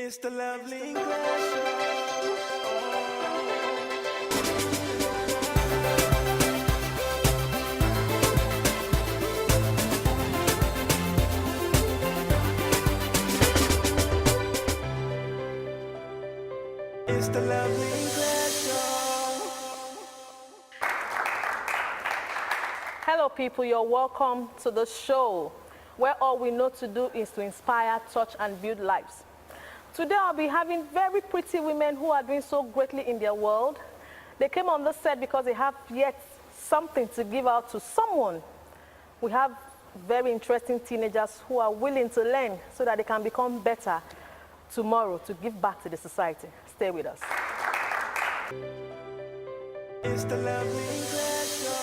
It's the lovely English show. It's the lovely English show. Hello people, you're welcome to the show where all we know to do is to inspire, touch and build lives. Today I'll be having very pretty women who are doing so greatly in their world. They came on the set because they have yet something to give out to someone. We have very interesting teenagers who are willing to learn so that they can become better tomorrow to give back to the society. Stay with us. It's the lovely English show.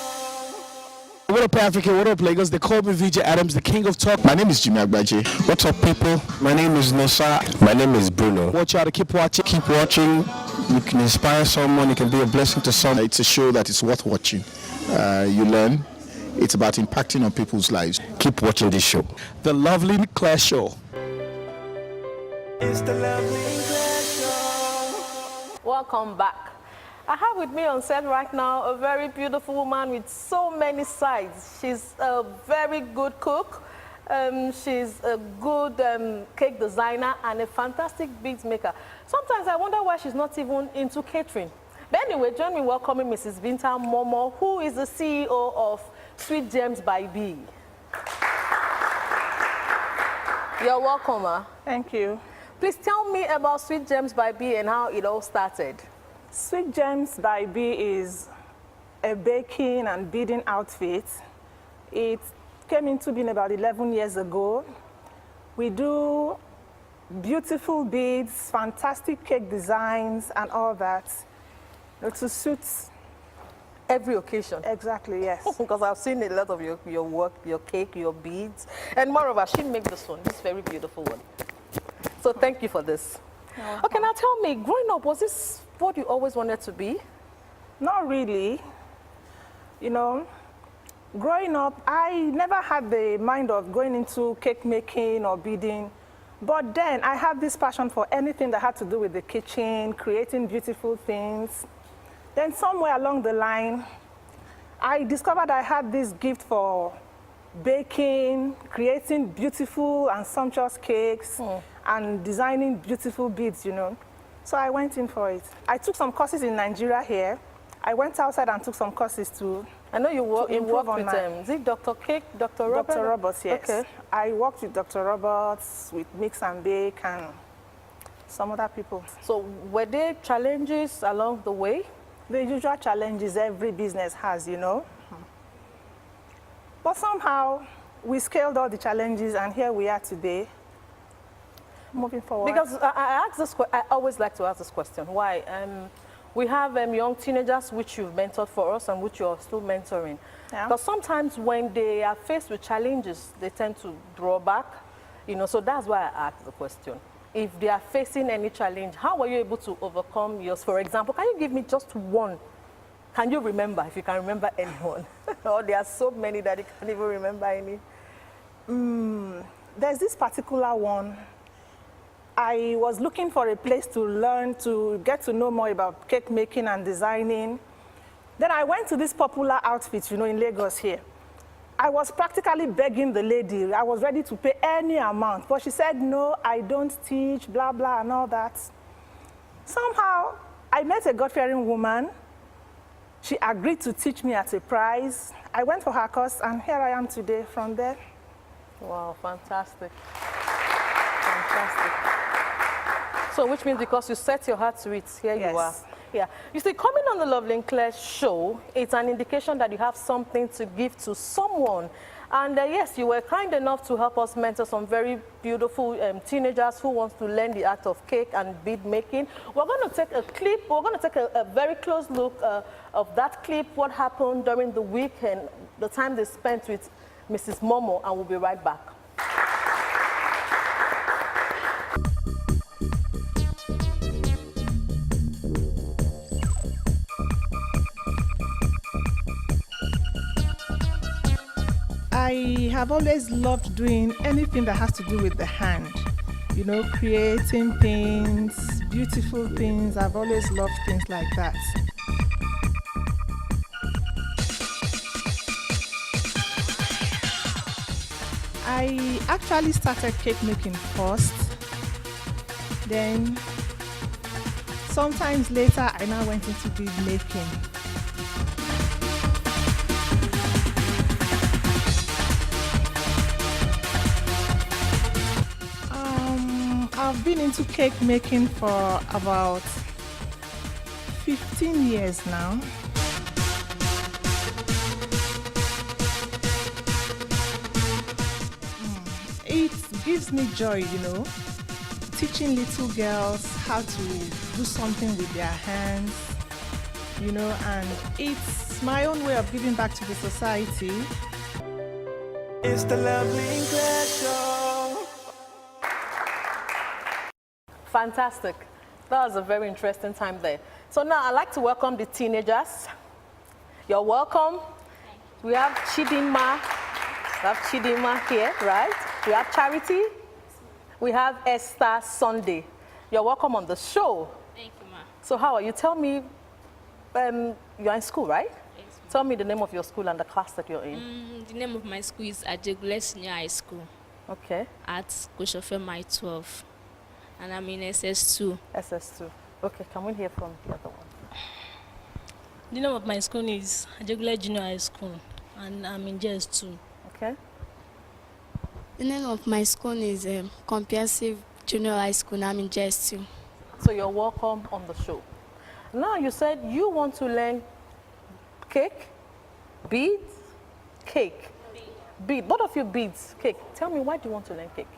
What up, Africa? What up, Lagos? They call me VJ Adams, the king of talk. My name is Jimmy Agbaje. What's up, people? My name is Nosa. My name is Bruno. Want y'all to keep watching. Keep watching. You can inspire someone. You can be a blessing to someone. It's a show that is worth watching. You learn. It's about impacting on people's lives. Keep watching this show. The lovely Claire Show. It's the lovely English show. Welcome back. I have with me on set right now a very beautiful woman with so many sides. She's a very good cook. She's a good cake designer and a fantastic beads maker. Sometimes I wonder why she's not even into catering. But anyway, join me welcoming Mrs. Binta Momoh, who is the CEO of Sweet Gems by B. You're welcome, ma. Thank you. Please tell me about Sweet Gems by B and how it all started. Sweet Gems by B is a baking and beading outfit. It came into being about 11 years ago. We do beautiful beads, fantastic cake designs, and all that. To suit Every occasion. exactly, yes. Because I've seen a lot of your work, your cake, your beads. And moreover, she made this one, this very beautiful one. So thank you for this. Okay, now tell me, growing up, was this what you always wanted to be? Not really. You know, growing up, I never had the mind of going into cake making or beading. But then I had this passion for anything that had to do with the kitchen, creating beautiful things. Then somewhere along the line, I discovered I had this gift for baking, creating beautiful and sumptuous cakes, and designing beautiful beads, you know. So I went in for it. I took some courses in Nigeria here. I went outside and took some courses too. I know you worked improve on with my- is it Dr. Cake, Dr. Robert? Dr. Roberts, yes. Okay. I worked with Dr. Roberts, with Mix and Bake, and some other people. So were there challenges along the way? The usual challenges every business has, you know. But somehow, we scaled all the challenges, and here we are today, moving forward. Because I always like to ask this question. Why? We have young teenagers which you've mentored for us and which you're still mentoring. Yeah. But sometimes when they are faced with challenges, they tend to draw back. You know, so that's why I asked the question. If they are facing any challenge, how were you able to overcome yours? For example, can you give me just one? Can you remember, if you can remember anyone? Or there are so many that you can't even remember any? There's this particular one. I was looking for a place to learn, to get to know more about cake making and designing. Then I went to this popular outfit, you know, in Lagos here. I was practically begging the lady. I was ready to pay any amount, but she said, no, I don't teach, blah, blah, and all that. Somehow, I met a God-fearing woman. She agreed to teach me at a price. I went for her course, and here I am today from there. Wow, fantastic. Fantastic. So which means because you set your heart to it, here Yes. you are. Yeah. You see, coming on the Lovely and Claire show, it's an indication that you have something to give to someone. And yes, you were kind enough to help us mentor some very beautiful teenagers who want to learn the art of cake and bead making. We're going to take a clip. We're going to take a very close look of that clip, what happened during the week and the time they spent with Mrs. Momoh, and we'll be right back. I have always loved doing anything that has to do with the hand. you know, creating things, beautiful things. I've always loved things like that. I actually started cake making first. Then, sometimes later, I now went into bead making. I've been into cake making for about 15 years now. It gives me joy, you know, teaching little girls how to do something with their hands, you know, and it's my own way of giving back to the society. It's the Lovely Claire Show. Fantastic. That was a very interesting time there. So now I'd like to welcome the teenagers. You're welcome. We have Chidinma. We have Chidinma here, right? We have Charity. We have Esther Sunday. You're welcome on the show. Thank you, ma. So how are you? Tell me, you're in school, right? Yes, ma. Tell me the name of your school and the class that you're in. The name of my school is Ajegule Senior High School Okay. at Koshofe Mai 12. And I'm in SS2. SS2. Okay, can we hear from the other one? The name of my school is Ajegule Junior High School, and I'm in JS2. Okay. The name of my school is Comprehensive Junior High School, and I'm in JS2. So you're welcome on the show. Now you said you want to learn cake, beads, cake. Bead. Both of you beads, cake. Tell me, why do you want to learn cake?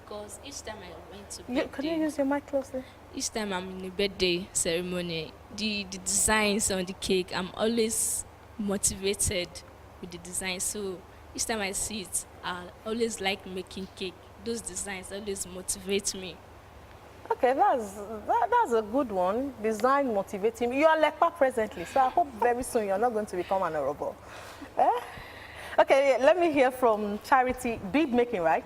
Because each time I went to Can you use your mic closely? each time I'm in a birthday ceremony, the designs on the cake, I'm always motivated with the design. So each time I see it, I always like making cake. Those designs always motivate me. Okay, that's a good one. Design motivating. You are Lekpa presently, so I hope very soon you're not going to become an honorable. Okay, let me hear from Charity. Bead making, right?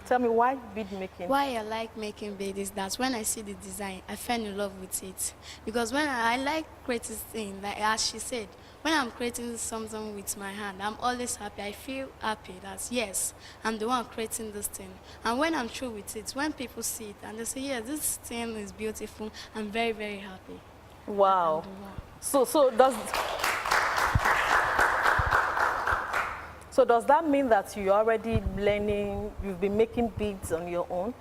Tell me why bead making. Why I like making bead is that when I see the design, I fell in love with it. Because when I like creating things, like as she said, when I'm creating something with my hand, I'm always happy. I feel happy that, yes, I'm the one creating this thing. And when I'm through with it, when people see it and they say, yeah, this thing is beautiful, I'm very, very happy. Wow. So does that mean that you're already learning, you've been making beads on your own?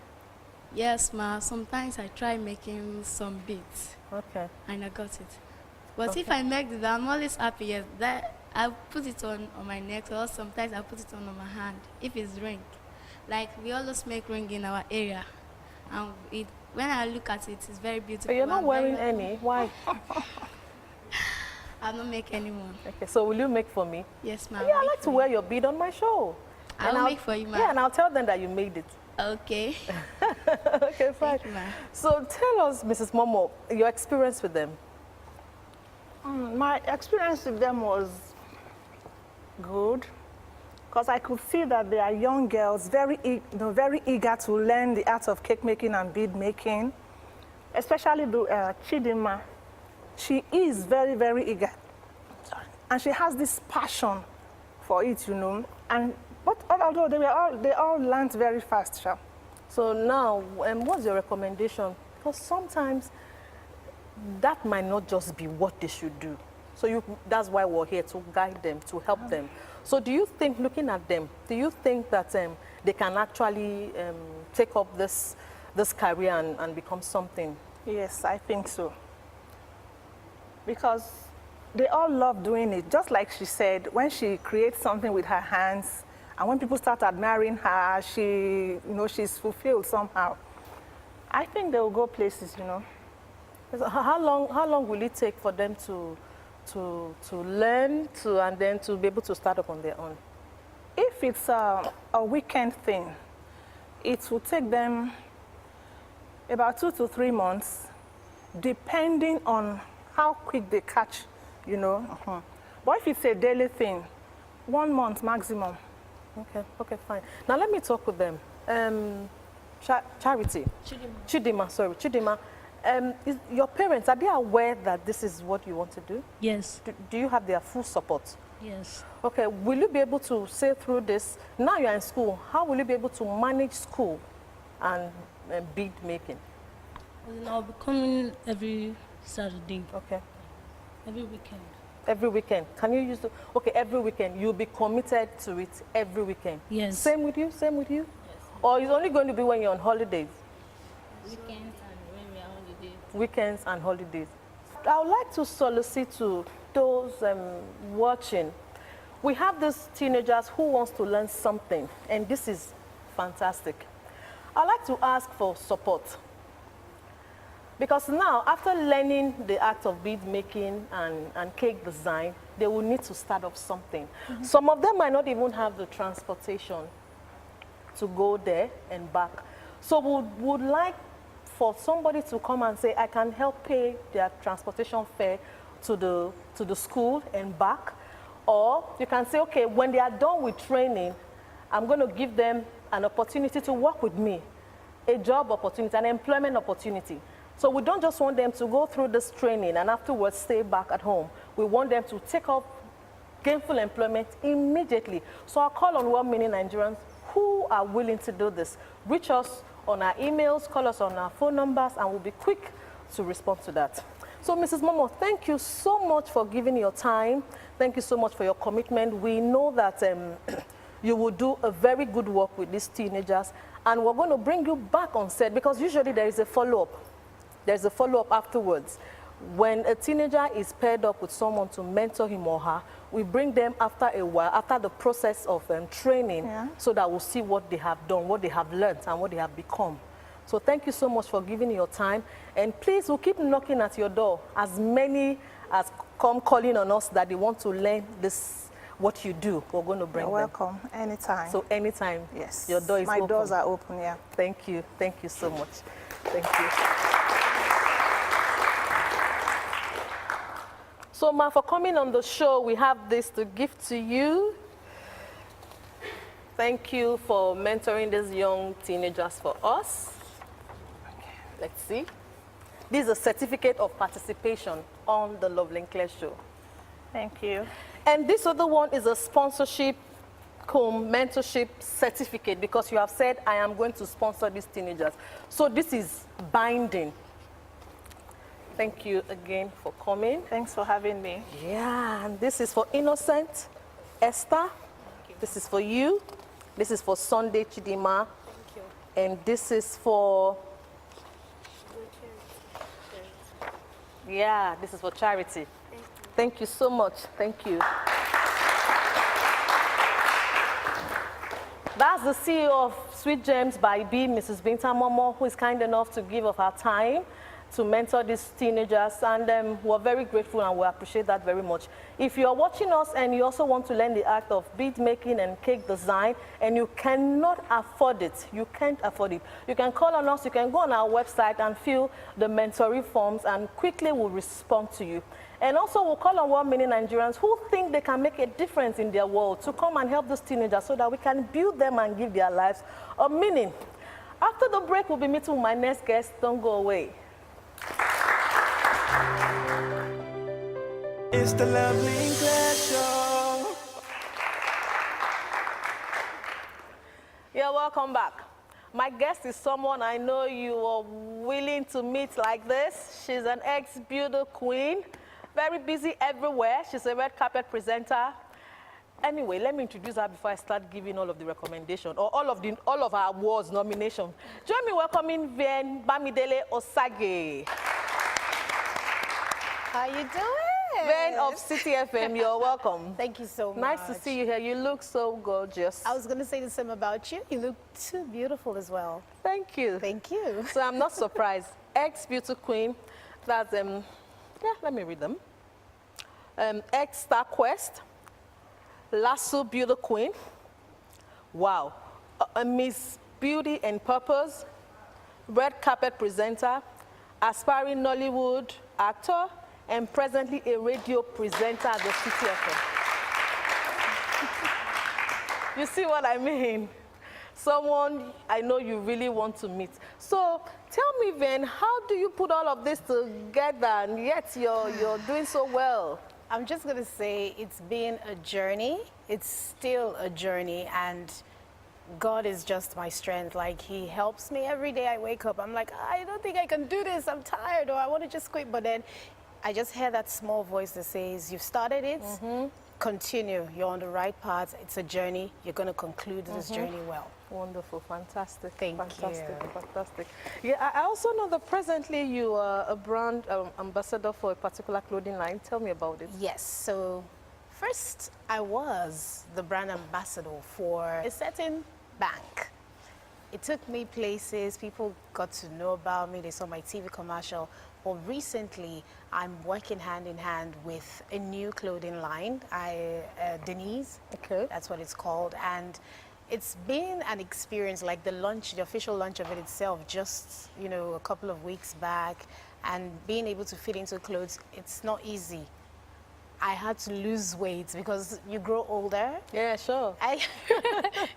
Yes, ma. Sometimes I try making some beads. Okay. And I got it. But Okay. if I make it, I'm always happy. Yes, that I put it on my neck, or sometimes I put it on my hand. If it's ring, like we always make ring in our area, and when I look at it, it's very beautiful. But you're not and wearing very, any. Why? I don't make anyone. Okay, so will you make for me? Yes, ma'am. Yeah, I like to wear your bead on my show. I'll And make for you, ma'am. Yeah, and I'll tell them that you made it. Okay. Okay, fine. Thank you, ma'am. So tell us, Mrs. Momoh, your experience with them. My experience with them was good because I could see that they are young girls, very eager to learn the art of cake making and bead making, especially Chidinma. She is very, very eager, and she has this passion for it, you know. And although they all learned very fast, sure. So now, what's your recommendation? Because sometimes that might not just be what they should do. So that's why we're here, to guide them, to help them. So do you think, looking at them, do you think that they can actually take up this career and become something? Yes, I think so. Because they all love doing it. Just like she said, when she creates something with her hands, and when people start admiring her, she's fulfilled somehow. I think they will go places, you know. How long will it take for them to learn and then to be able to start up on their own? If it's a weekend thing, it will take them about 2 to 3 months, depending on how quick they catch, you know. But if it's a daily thing, 1 month maximum. Okay, fine. Now let me talk with them. Charity. Chidima. Chidima. Your parents, are they aware that this is what you want to do? Yes. Do you have their full support? Yes. Okay, will you be able to say through this, now you're in school, how will you be able to manage school and bead making? I'll be coming every Saturday. Okay. Every weekend. Every weekend. Can you use the, okay, every weekend. You'll be committed to it every weekend. Yes. Same with you? Same with you? Yes. Or it's only going to be when you're on holidays? Weekends and when we're on holiday. Weekends and holidays. I would like to solicit to those watching. We have these teenagers who wants to learn something, and this is fantastic. I'd like to ask for support. Because now, after learning the act of bead making and cake design, they will need to start off something. Some of them might not even have the transportation to go there and back. So we would like for somebody to come and say, I can help pay their transportation fare to the school and back. Or you can say, okay, when they are done with training, I'm going to give them an opportunity to work with me, a job opportunity, an employment opportunity. So we don't just want them to go through this training and afterwards stay back at home. We want them to take up gainful employment immediately. So I'll call on 1 million Nigerians who are willing to do this. Reach us on our emails, call us on our phone numbers, and we'll be quick to respond to that. So Mrs. Momoh, thank you so much for giving your time. Thank you so much for your commitment. We know that you will do a very good work with these teenagers, and we're going to bring you back on set because usually there is a follow-up. There's a follow-up afterwards. When a teenager is paired up with someone to mentor him or her, we bring them after a while, after the process of training, so that we'll see what they have done, what they have learned, and what they have become. So thank you so much for giving your time. And please, we'll keep knocking at your door. As many as come calling on us that they want to learn this, what you do, we're going to bring them. You're welcome, anytime. So anytime, yes, your door is open. My doors are open, yeah. Thank you so much. Thank you. So, Ma, for coming on the show, we have this to give to you. Thank you for mentoring these young teenagers for us. Let's see. This is a certificate of participation on the Loveling Claire Show. Thank you. And this other one is a sponsorship, mentorship certificate, because you have said, I am going to sponsor these teenagers. So this is binding. Thank you again for coming. Thanks for having me. Yeah, and this is for Innocent, Esther. This is for you. This is for Sunday Chidima. Thank you. And this is for... Yeah, this is for charity. Thank you so much. Thank you. That's the CEO of Sweet Gems by B, Mrs. Binta Momoh, who is kind enough to give of her time to mentor these teenagers, and we're very grateful and we appreciate that very much. If you're watching us and you also want to learn the act of bead making and cake design and you cannot afford it, you can't afford it, you can call on us, you can go on our website and fill the mentoring forms and quickly we'll respond to you. And also we'll call on 1 million Nigerians who think they can make a difference in their world to come and help those teenagers so that we can build them and give their lives a meaning. After the break, we'll be meeting with my next guest. Don't go away. It's the Loveling Claire Show. Yeah, welcome back. My guest is someone I know you are willing to meet like this. She's an ex-beauty queen, very busy everywhere. She's a red carpet presenter. Anyway, let me introduce her before I start giving all of the recommendations or all of our awards nomination. Join me welcoming Vien Bamidele Osage. How you doing? Vien of City FM, you're welcome. Thank you so much. Nice to see you here. You look so gorgeous. I was going to say the same about you. You look too beautiful as well. Thank you. Thank you. So I'm not surprised. Ex-beauty queen. That's, yeah, let me read them. Ex-Star Quest. Lasso Beauty Queen. Wow. A Miss Beauty and Purpose. Red carpet presenter. Aspiring Nollywood actor. And presently a radio presenter at the City FM. You see what I mean? someone I know you really want to meet. So tell me then, how do you put all of this together and yet you're doing so well? I'm just going to say it's been a journey. It's still a journey, and God is just my strength. Like, he helps me every day I wake up. I'm like, I don't think I can do this. I'm tired, or I want to just quit. But then I just hear that small voice that says, you've started it, continue. You're on the right path. It's a journey. You're going to conclude this journey well. Wonderful, fantastic. Thank fantastic, you. Fantastic. Yeah, I also know that presently you are a brand ambassador for a particular clothing line. Tell me about it. Yes, so first I was the brand ambassador for a certain bank. It took me places, people got to know about me, they saw my TV commercial. But recently, I'm working hand in hand with a new clothing line, Denise, that's what it's called. And it's been an experience, like the launch, the official launch of it itself, just, you know, a couple of weeks back, and being able to fit into clothes, it's not easy. I had to lose weight because you grow older. Yeah, sure.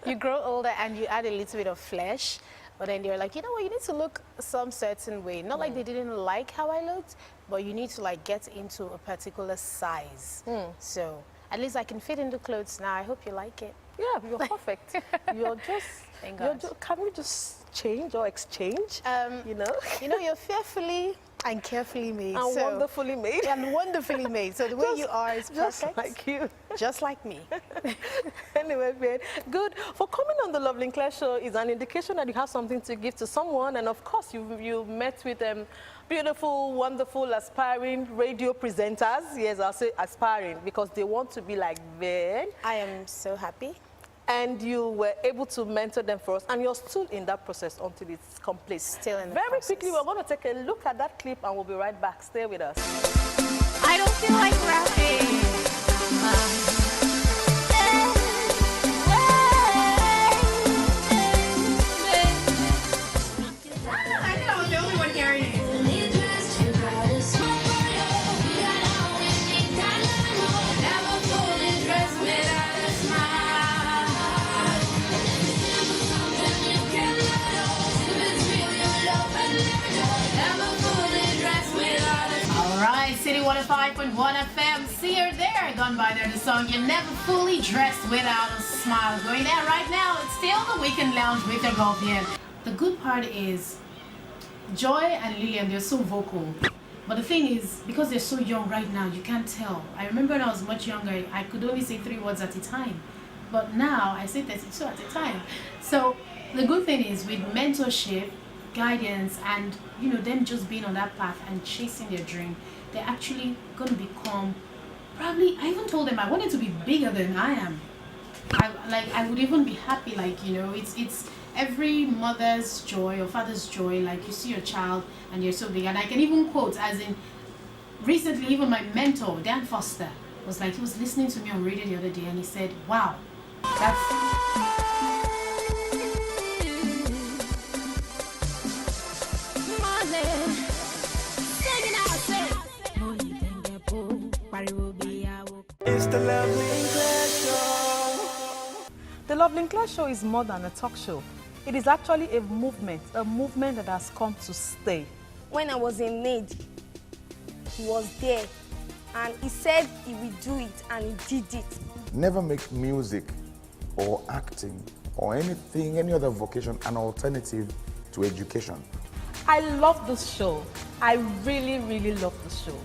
You grow older and you add a little bit of flesh, but then they're like, you know what, you need to look some certain way. Not like they didn't like how I looked, but you need to like get into a particular size. So at least I can fit into clothes now. I hope you like it. Yeah, you're perfect. You're just, Thank God. Can we just change or exchange? You know, you're fearfully and carefully made. And wonderfully made. And wonderfully made. So the way you are is perfect. Just like you. Just like me. Anyway, Ben, good. For coming on the Lovely Claire show is an indication that you have something to give to someone. And of course, you met with beautiful, wonderful, aspiring radio presenters. Yes, I'll say aspiring because they want to be like Ben. I am so happy. And you were able to mentor them for us, and you're still in that process until it's complete. Still in the Very process. quickly, we're going to take a look at that clip, and we'll be right back. Stay with us. I don't feel like rapping. I think I was the only one hearing it. Alright, City 105.1 FM, see her there, gone by there, the song You're Never Fully Dressed Without a Smile. Going there right now, it's still the Weekend Lounge with your girlfriend. The good part is, Joy and Lillian, they're so vocal. But the thing is, because they're so young right now, you can't tell. I remember when I was much younger, I could only say 3 words at a time. But now, I say 32 at a time. So, the good thing is, with mentorship, guidance, and you know, them just being on that path and chasing their dream, they're actually going to become, probably, I even told them I wanted to be bigger than I am. I would even be happy, like, you know, it's every mother's joy or father's joy, like you see your child and you're so big. And I can even quote, as in, recently even my mentor, Dan Foster, was like, he was listening to me on radio the other day and he said, wow, that's... It's the Lovely Claire Show. The Lovely Claire Show is more than a talk show. It is actually a movement that has come to stay. When I was in need, he was there, and he said he would do it, and he did it. Never make music or acting or anything, any other vocation, an alternative to education. I love this show. I really, really love this show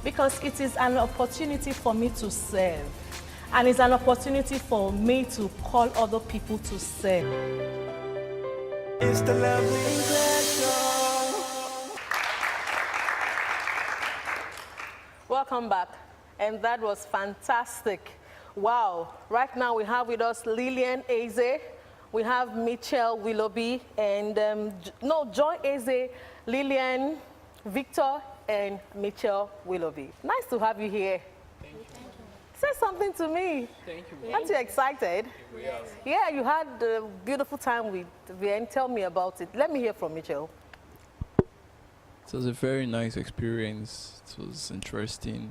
because it is an opportunity for me to serve, and it's an opportunity for me to call other people to serve. It's the Lovely Claire Show. Welcome back, and that was fantastic. Wow, right now we have with us Lillian Eze, we have Mitchell Willoughby, and Joy Eze, Lillian, Victor, and Mitchell Willoughby. Nice to have you here. Thank you. Say something to me. Thank you. Aren't you excited? Yes. Yeah, you had a beautiful time with Vien. Tell me about it. Let me hear from Mitchell. It was a very nice experience. It was interesting.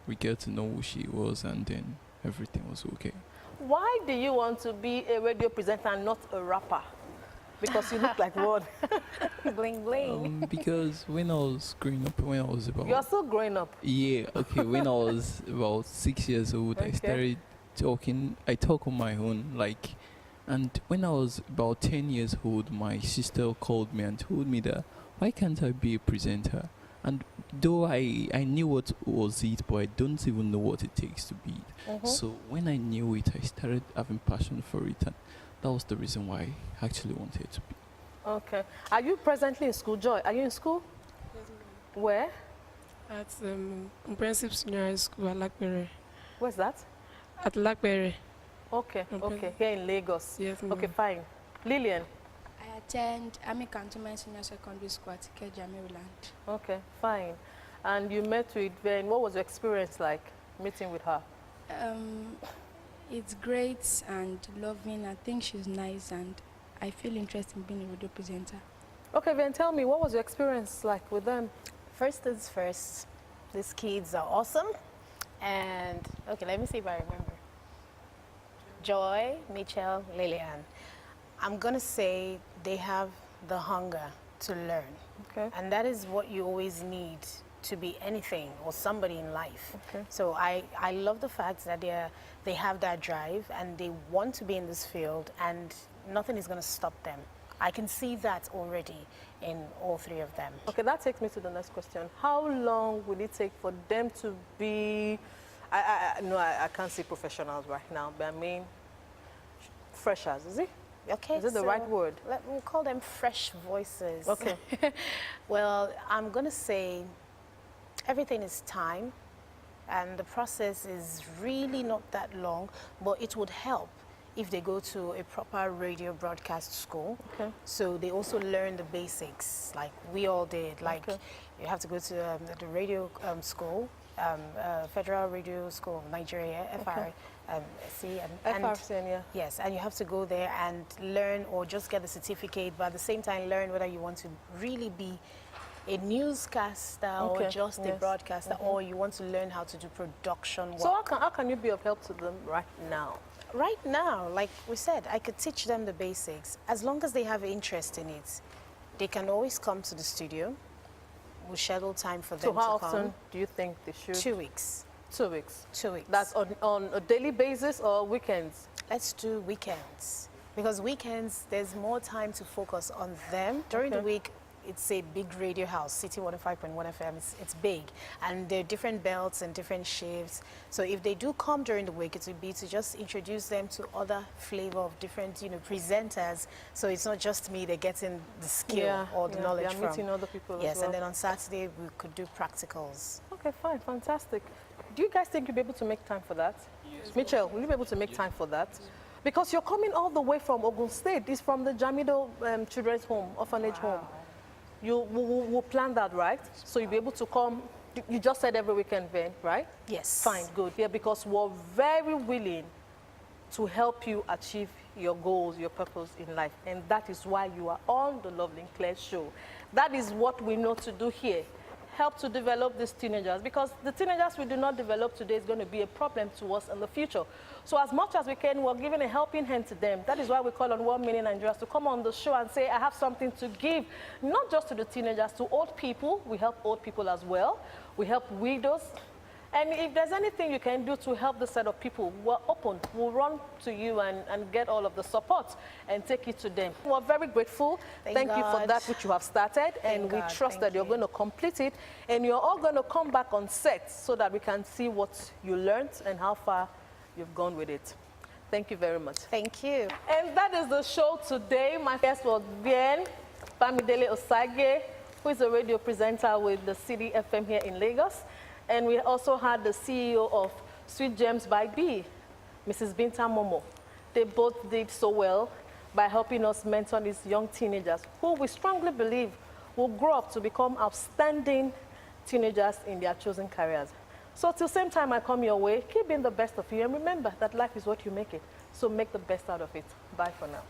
We get to know who she was, and then everything was okay. why do you want to be a radio presenter and not a rapper? Because you look like one. Bling bling. Because when I was growing up, when I was about... You're still growing up. Yeah, okay. When I was about 6 years old, I started talking. I talk on my own, like... And when I was about 10 years old, my sister called me and told me that, why can't I be a presenter? And though I knew what was it, but I don't even know what it takes to be it. So when I knew it, I started having passion for it. And that was the reason why I actually wanted to be. Okay. Are you presently in school, Joy? Are you in school? Yes, where? At Comprehensive Senior High School at Lakbere. Where's that? At Lakbere. Okay, okay. Here in Lagos. Yes, okay, fine. Lillian? I attend Army Cantonment Senior Secondary School at Ikeja, Maryland. Okay, fine. And you met with Ben. What was your experience like meeting with her? It's great and loving. I think she's nice and I feel interested in being a radio presenter. Okay, Ben, tell me, what was your experience like with them? First things first, these kids are awesome. And, okay, let me see if I remember. Joy, Mitchell, Lillian. I'm going to say they have the hunger to learn. Okay. And that is what you always need to be anything or somebody in life. Okay. So I love the fact that they have that drive and they want to be in this field and nothing is going to stop them. I can see that already in all three of them. Okay, that takes me to the next question. How long will it take for them to be, I can't say professionals right now, but I mean freshers, is it? Okay, is it the right word? We'll call them fresh voices. Okay. Well, I'm going to say everything is time, and the process is really not that long, but it would help if they go to a proper radio broadcast school. Okay. So they also learn the basics, like we all did. Like you have to go to the radio school, Federal Radio School of Nigeria, FRC, yes, and you have to go there and learn or just get the certificate, but at the same time learn whether you want to really be a newscaster or just a broadcaster, or you want to learn how to do production work. So how can you be of help to them right now? Right now, like we said, I could teach them the basics. As long as they have interest in it, they can always come to the studio. We'll schedule time for them to come. So how often do you think they should? 2 weeks. 2 weeks? 2 weeks. That's on a daily basis or weekends? Let's do weekends. Because weekends, there's more time to focus on them. During the week, it's a big radio house, City 105.1 FM. It's big, and there are different belts and different shifts. So if they do come during the week, it would be to just introduce them to other flavor of different, presenters. So it's not just me; they're getting the skill or the knowledge from. Meeting other people. Yes, as well. and then on Saturday we could do practicals. Okay, fine, fantastic. Do you guys think you'll be able to make time for that? Yes. Mitchell, will you be able to make time for that? Because you're coming all the way from Ogun State. It's from the Jamido Children's Home, Orphanage Home. You will plan that, right? So you'll be able to come, you just said every weekend, Ben, right? Yes. Fine, good. Yeah, because we're very willing to help you achieve your goals, your purpose in life. And that is why you are on the Lovely Claire show. That is what we know to do here. Help to develop these teenagers, because the teenagers we do not develop today is going to be a problem to us in the future. So as much as we can, we're giving a helping hand to them. That is why we call on 1 million Nigerians to come on the show and say, I have something to give, not just to the teenagers, to old people. We help old people as well. We help widows. And if there's anything you can do to help this set of people, we're open. We'll run to you and get all of the support and take it to them. We're very grateful. Thank you for that which you have started. And we trust that you're going to complete it. And you're all going to come back on set so that we can see what you learned and how far you've gone with it. Thank you very much. Thank you. And that is the show today. My guest was Bien Bamidele Osage, who is a radio presenter with the City FM here in Lagos. And we also had the CEO of Sweet Gems by B, Mrs. Binta Momoh. They both did so well by helping us mentor these young teenagers who we strongly believe will grow up to become outstanding teenagers in their chosen careers. So till same time I come your way, keep being the best of you, and remember that life is what you make it. So make the best out of it. Bye for now.